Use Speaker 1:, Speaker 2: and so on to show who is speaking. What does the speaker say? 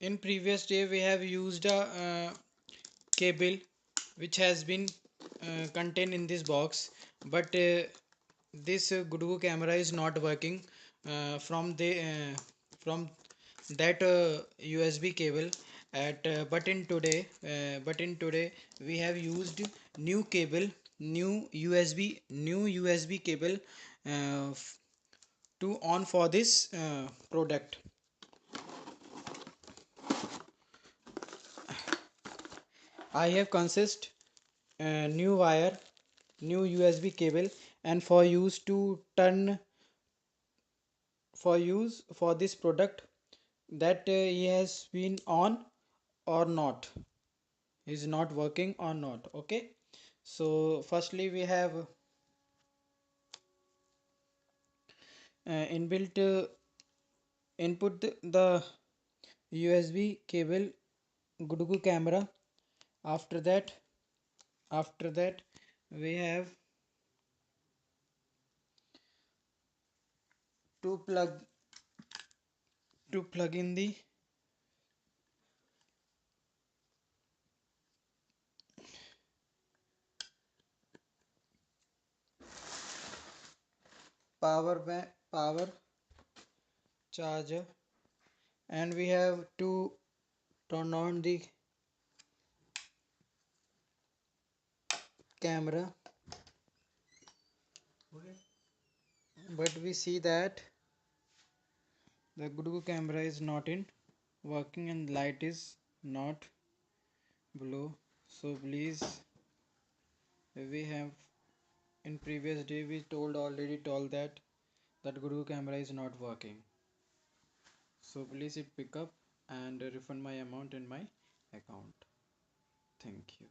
Speaker 1: in previous day we have used a cable which has been contained in this box, but this Guudgo camera is not working from that USB cable at but in today we have used new cable, new USB cable to on for this product. I have consist new wire, new USB cable, and for use to turn for use for this product that he has been on or not, is not working or not. Okay, so firstly we have inbuilt input the USB cable Guudgo camera. After that, after that we have to plug in the power charger, and we have to turn on the camera, but we see that the Guudgo camera is not in working and light is not below. So please, we have in previous day we already told that Guudgo camera is not working. So please it pick up and refund my amount in my account. Thank you.